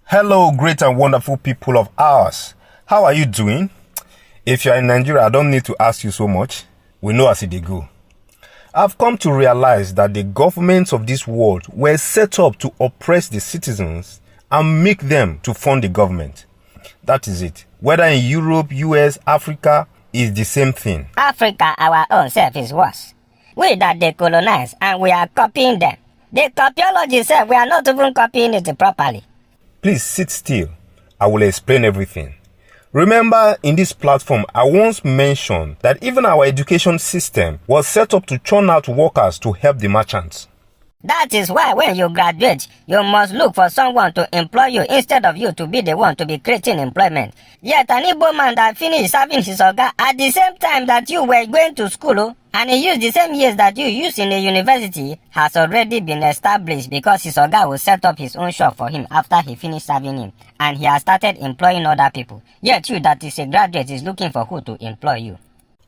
Hello, great and wonderful people of ours. How are you doing? If you are in Nigeria, I don't need to ask you so much. We know as it go. I've come to realize that the governments of this world were set up to oppress the citizens and make them to fund the government. That is it. Whether in Europe, US, Africa, is the same thing. Africa, our own self, is worse. We that they colonize and we are copying them. The copiology self, we are not even copying it properly. Please sit still. I will explain everything. Remember, in this platform, I once mentioned that even our education system was set up to churn out workers to help the merchants. That is why when you graduate, you must look for someone to employ you instead of you to be the one to be creating employment. Yet an Igbo man that finished serving his oga at the same time that you were going to school, and he used the same years that you used in the university, has already been established because his oga will set up his own shop for him after he finished serving him, and he has started employing other people. Yet you that is a graduate is looking for who to employ you.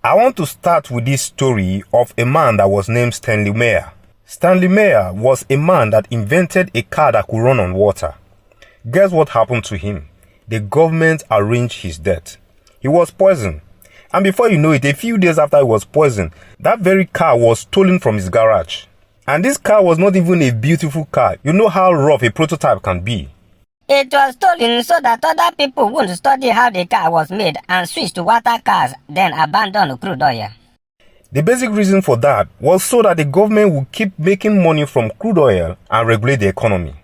I want to start with this story of a man that was named Stanley Meyer. Stanley Meyer was a man that invented a car that could run on water. Guess what happened to him? The government arranged his death. He was poisoned. And before you know it, a few days after he was poisoned, that very car was stolen from his garage. And this car was not even a beautiful car. You know how rough a prototype can be. It was stolen so that other people wouldn't study how the car was made and switch to water cars, then abandon crude oil. The basic reason for that was so that the government would keep making money from crude oil and regulate the economy.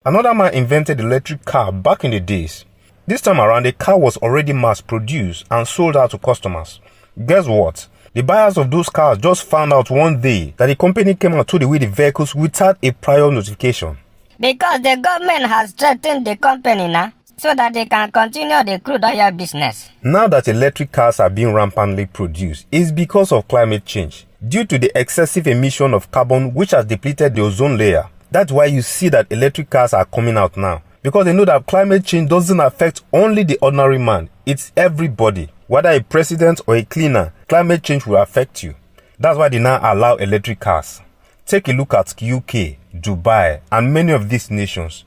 Another man invented the electric car back in the days. This time around, the car was already mass-produced and sold out to customers. Guess what? The buyers of those cars just found out one day that the company came and took away the vehicles without a prior notification. Because the government has threatened the company now, so that they can continue the crude oil business. Now that electric cars are being rampantly produced, it's because of climate change, due to the excessive emission of carbon which has depleted the ozone layer. That's why you see that electric cars are coming out now, because they know that climate change doesn't affect only the ordinary man, it's everybody. Whether a president or a cleaner, climate change will affect you. That's why they now allow electric cars. Take a look at UK, Dubai, and many of these nations.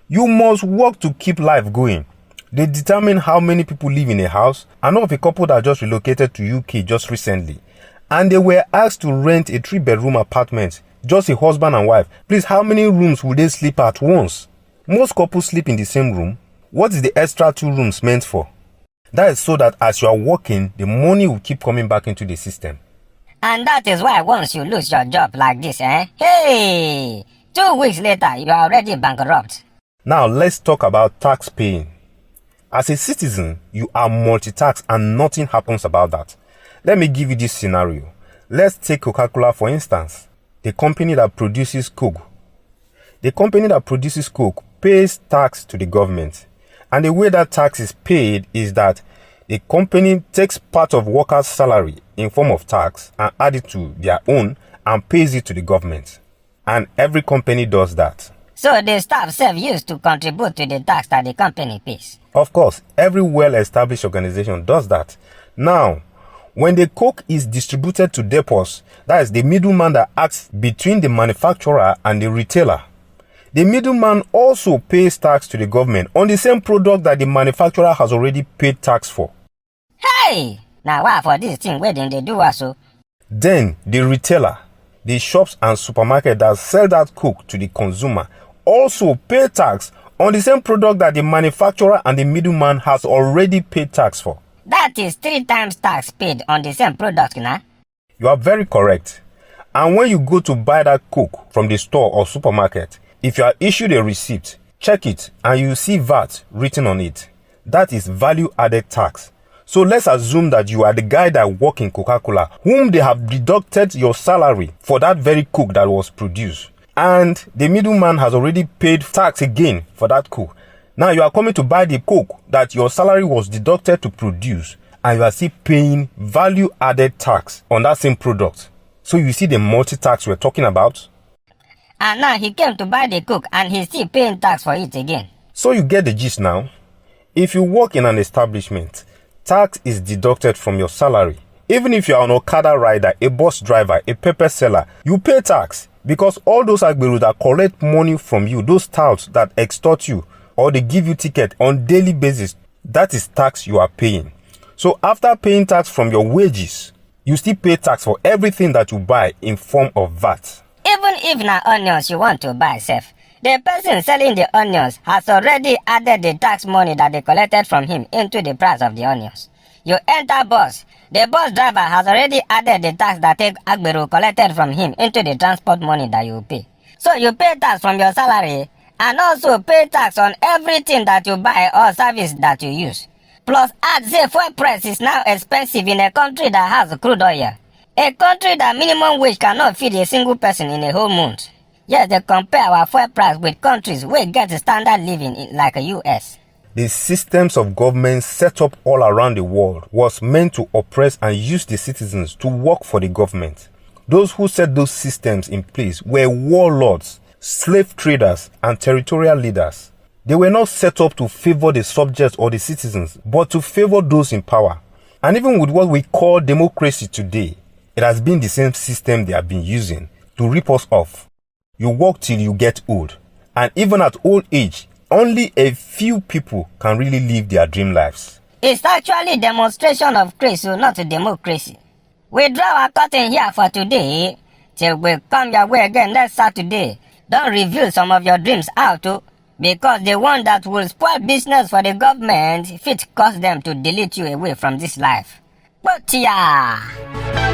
You must work to keep life going. They determine how many people live in a house. I know of a couple that just relocated to UK just recently, and they were asked to rent a 3-bedroom apartment, just a husband and wife. Please, how many rooms will they sleep at once? Most couples sleep in the same room. What is the extra 2 rooms meant for? That is so that as you are working, the money will keep coming back into the system. And that is why once you lose your job like this, hey, 2 weeks later, you are already bankrupt. Now let's talk about tax paying. As a citizen, you are multi-taxed and nothing happens about that. Let me give you this scenario. Let's take Coca-Cola for instance. The company that produces Coke. The company that produces Coke pays tax to the government. And the way that tax is paid is that the company takes part of workers' salary in form of tax and add it to their own and pays it to the government. And every company does that. So the staff self used to contribute to the tax that the company pays. Of course, every well-established organization does that. Now, when the coke is distributed to depots, that is the middleman that acts between the manufacturer and the retailer. The middleman also pays tax to the government on the same product that the manufacturer has already paid tax for. Hey! Now why for this thing where they do also? Then the retailer, the shops and supermarket that sell that coke to the consumer, also pay tax on the same product that the manufacturer and the middleman has already paid tax for. That is 3 times tax paid on the same product, nah? You are very correct. And when you go to buy that coke from the store or supermarket, if you are issued a receipt, check it and you see VAT written on it. That is value added tax. So let's assume that you are the guy that works in Coca-Cola, whom they have deducted your salary for that very coke that was produced. And the middleman has already paid tax again for that coke. Now you are coming to buy the coke that your salary was deducted to produce, and you are still paying value added tax on that same product. So you see the multi-tax we're talking about? And now he came to buy the coke and he's still paying tax for it again. So you get the gist now. If you work in an establishment, tax is deducted from your salary. Even if you are an Okada rider, a bus driver, a pepper seller, you pay tax. Because all those agberos that collect money from you, those touts that extort you, or they give you ticket on daily basis. That is tax you are paying. So after paying tax from your wages, you still pay tax for everything that you buy in form of VAT. Even if na onions you want to buy sef, the person selling the onions has already added the tax money that they collected from him into the price of the onions. You enter bus, the bus driver has already added the tax that Agbero collected from him into the transport money that you pay. So you pay tax from your salary and also pay tax on everything that you buy or service that you use. Plus add say fuel price is now expensive in a country that has crude oil. A country that minimum wage cannot feed a single person in a whole month. Yes, they compare our fuel price with countries where get standard living like the US. The systems of government set up all around the world was meant to oppress and use the citizens to work for the government. Those who set those systems in place were warlords, slave traders, and territorial leaders. They were not set up to favor the subjects or the citizens, but to favor those in power. And even with what we call democracy today, it has been the same system they have been using to rip us off. You work till you get old, and even at old age, only a few people can really live their dream lives. It's actually demonstration of grace, not a democracy. We draw our curtain here for today. Till we come your way again next Saturday. Don't reveal some of your dreams out, because the one that will spoil business for the government fit cause them to delete you away from this life. But yeah.